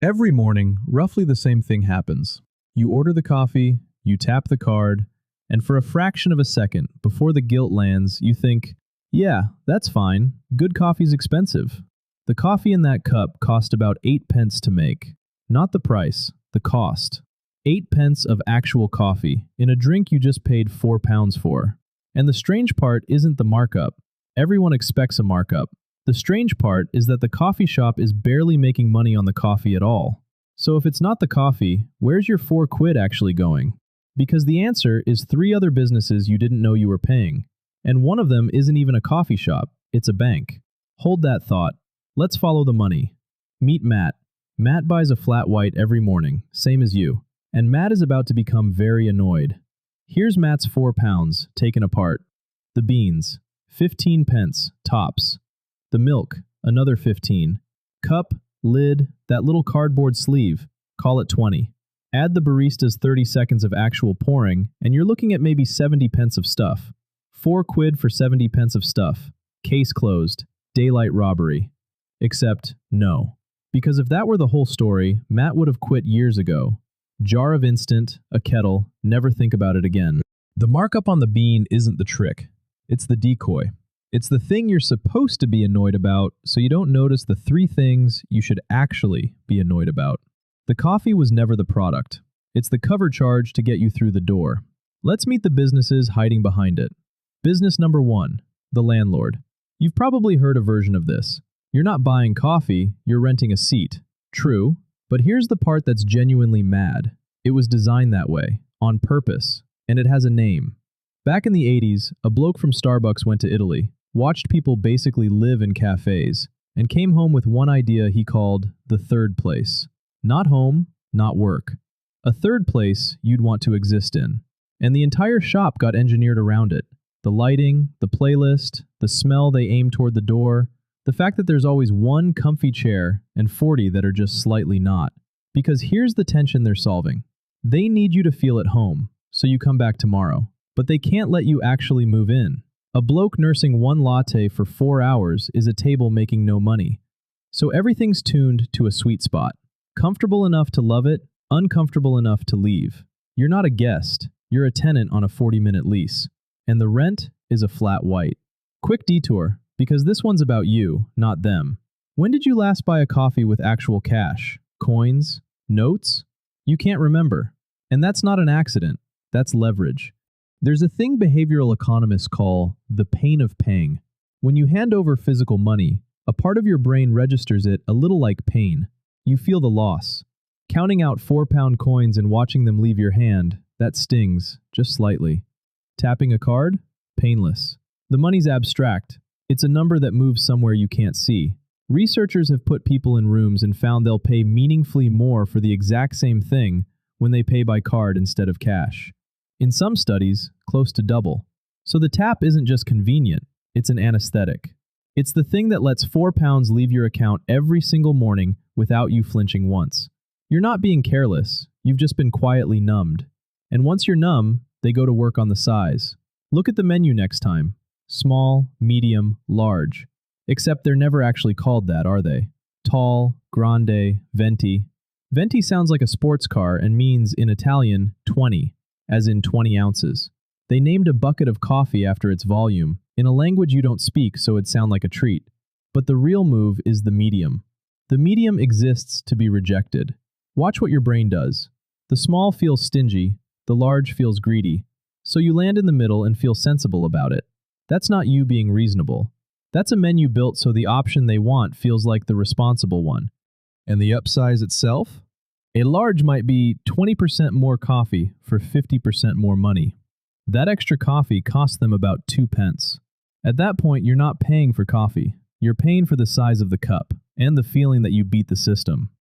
Every morning, roughly the same thing happens. You order the coffee, you tap the card, and for a fraction of a second, before the guilt lands, you think, yeah, that's fine, good coffee's expensive. The coffee in that cup cost about 8 pence to make. Not the price, the cost. 8 pence of actual coffee, in a drink you just paid £4 for. And the strange part isn't the markup. Everyone expects a markup. The strange part is that the coffee shop is barely making money on the coffee at all. So if it's not the coffee, where's your £4 actually going? Because the answer is 3 other businesses you didn't know you were paying. And one of them isn't even a coffee shop, it's a bank. Hold that thought. Let's follow the money. Meet Matt. Matt buys a flat white every morning, same as you. And Matt is about to become very annoyed. Here's Matt's £4, taken apart. The beans, 15 pence, tops. The milk, another 15. Cup, lid, that little cardboard sleeve, call it 20. Add the barista's 30 seconds of actual pouring, and you're looking at maybe 70 pence of stuff. £4 for 70 pence of stuff. Case closed. Daylight robbery. Except, no. Because if that were the whole story, Matt would have quit years ago. Jar of instant, a kettle, never think about it again. The markup on the bean isn't the trick. It's the decoy. It's the thing you're supposed to be annoyed about, so you don't notice the 3 things you should actually be annoyed about. The coffee was never the product. It's the cover charge to get you through the door. Let's meet the businesses hiding behind it. Business number 1, the landlord. You've probably heard a version of this. You're not buying coffee, you're renting a seat. True, but here's the part that's genuinely mad. It was designed that way, on purpose, and it has a name. Back in the 80s, a bloke from Starbucks went to Italy, watched people basically live in cafes, and came home with one idea he called the third place. Not home, not work. A third place you'd want to exist in. And the entire shop got engineered around it. The lighting, the playlist, the smell they aim toward the door, the fact that there's always one comfy chair and 40 that are just slightly not. Because here's the tension they're solving. They need you to feel at home, so you come back tomorrow. But they can't let you actually move in. A bloke nursing one latte for 4 hours is a table making no money. So everything's tuned to a sweet spot. Comfortable enough to love it, uncomfortable enough to leave. You're not a guest, you're a tenant on a 40-minute lease. And the rent is a flat white. Quick detour, because this one's about you, not them. When did you last buy a coffee with actual cash? Coins? Notes? You can't remember. And that's not an accident, that's leverage. There's a thing behavioral economists call the pain of paying. When you hand over physical money, a part of your brain registers it a little like pain. You feel the loss. Counting out £4 coins and watching them leave your hand, that stings, just slightly. Tapping a card? Painless. The money's abstract. It's a number that moves somewhere you can't see. Researchers have put people in rooms and found they'll pay meaningfully more for the exact same thing when they pay by card instead of cash. In some studies, close to double. So the tap isn't just convenient, it's an anesthetic. It's the thing that lets £4 leave your account every single morning without you flinching once. You're not being careless, you've just been quietly numbed. And once you're numb, they go to work on the size. Look at the menu next time. Small, medium, large. Except they're never actually called that, are they? Tall, grande, venti. Venti sounds like a sports car and means, in Italian, 20. As in 20 ounces. They named a bucket of coffee after its volume, in a language you don't speak so it'd sound like a treat. But the real move is the medium. The medium exists to be rejected. Watch what your brain does. The small feels stingy, the large feels greedy. So you land in the middle and feel sensible about it. That's not you being reasonable. That's a menu built so the option they want feels like the responsible one. And the upsize itself? A large might be 20% more coffee for 50% more money. That extra coffee costs them about 2 pence. At that point, you're not paying for coffee. You're paying for the size of the cup and the feeling that you beat the system.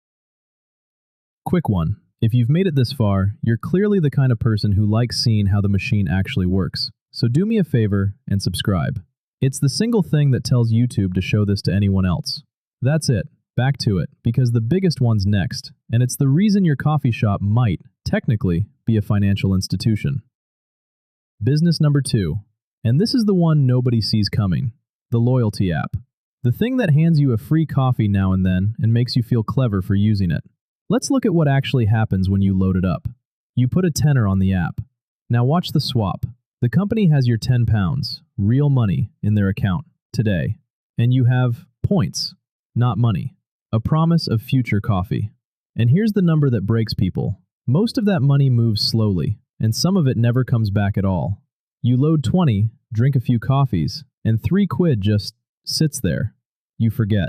Quick one. If you've made it this far, you're clearly the kind of person who likes seeing how the machine actually works. So do me a favor and subscribe. It's the single thing that tells YouTube to show this to anyone else. That's it. Back to it, because the biggest one's next, and it's the reason your coffee shop might, technically, be a financial institution. Business number 2, and this is the one nobody sees coming, the loyalty app. The thing that hands you a free coffee now and then and makes you feel clever for using it. Let's look at what actually happens when you load it up. You put a tenner on the app. Now watch the swap. The company has your £10, real money, in their account today. And you have points, not money. A promise of future coffee. And here's the number that breaks people. Most of that money moves slowly, and some of it never comes back at all. You load 20, drink a few coffees, and £3 just sits there. You forget.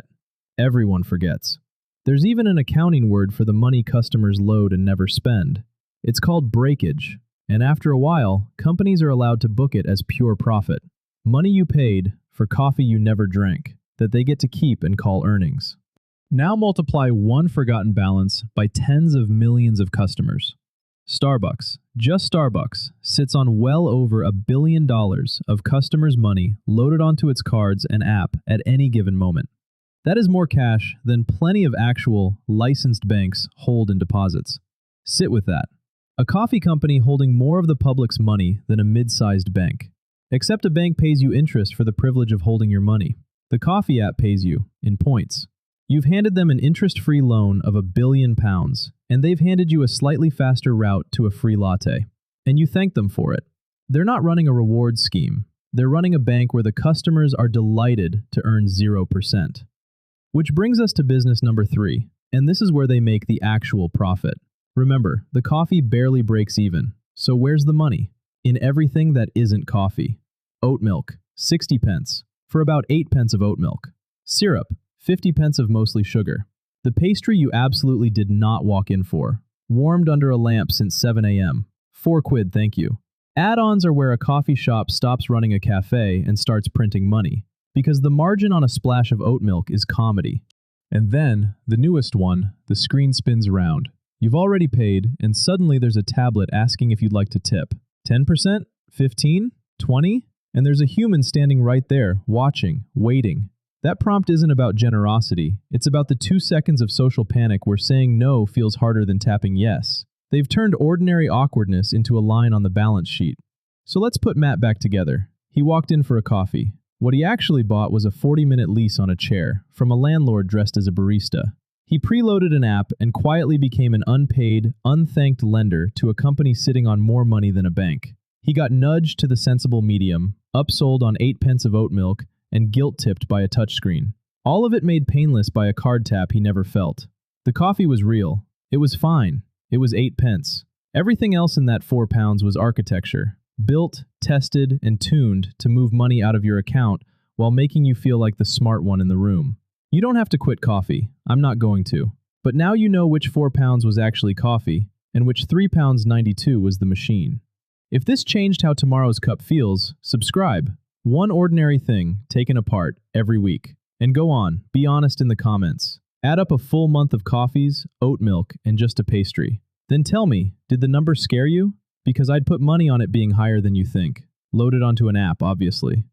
Everyone forgets. There's even an accounting word for the money customers load and never spend. It's called breakage, and after a while, companies are allowed to book it as pure profit. Money you paid for coffee you never drank, that they get to keep and call earnings. Now multiply one forgotten balance by tens of millions of customers. Starbucks, just Starbucks, sits on well over $1 billion of customers' money loaded onto its cards and app at any given moment. That is more cash than plenty of actual, licensed banks hold in deposits. Sit with that. A coffee company holding more of the public's money than a mid-sized bank. Except a bank pays you interest for the privilege of holding your money. The coffee app pays you in points. You've handed them an interest-free loan of £1 billion, and they've handed you a slightly faster route to a free latte. And you thank them for it. They're not running a rewards scheme. They're running a bank where the customers are delighted to earn 0%. Which brings us to business number 3, and this is where they make the actual profit. Remember, the coffee barely breaks even, so where's the money? In everything that isn't coffee. Oat milk, 60p, for about 8p of oat milk. Syrup, 50p of mostly sugar. The pastry you absolutely did not walk in for. Warmed under a lamp since 7 a.m. £4, thank you. Add-ons are where a coffee shop stops running a cafe and starts printing money, because the margin on a splash of oat milk is comedy. And then, the newest one, the screen spins around. You've already paid, and suddenly there's a tablet asking if you'd like to tip. 10%? 15? 20? And there's a human standing right there, watching, waiting. That prompt isn't about generosity. It's about the 2 seconds of social panic where saying no feels harder than tapping yes. They've turned ordinary awkwardness into a line on the balance sheet. So let's put Matt back together. He walked in for a coffee. What he actually bought was a 40-minute lease on a chair from a landlord dressed as a barista. He preloaded an app and quietly became an unpaid, unthanked lender to a company sitting on more money than a bank. He got nudged to the sensible medium, upsold on 8p of oat milk, and guilt-tipped by a touchscreen. All of it made painless by a card tap he never felt. The coffee was real. It was fine. It was 8p. Everything else in that £4 was architecture, built, tested, and tuned to move money out of your account while making you feel like the smart one in the room. You don't have to quit coffee. I'm not going to. But now you know which £4 was actually coffee, and which £3.92 was the machine. If this changed how tomorrow's cup feels, subscribe. One ordinary thing taken apart every week. And go on, be honest in the comments. Add up a full month of coffees, oat milk, and just a pastry. Then tell me, did the number scare you? Because I'd put money on it being higher than you think. Loaded onto an app, obviously.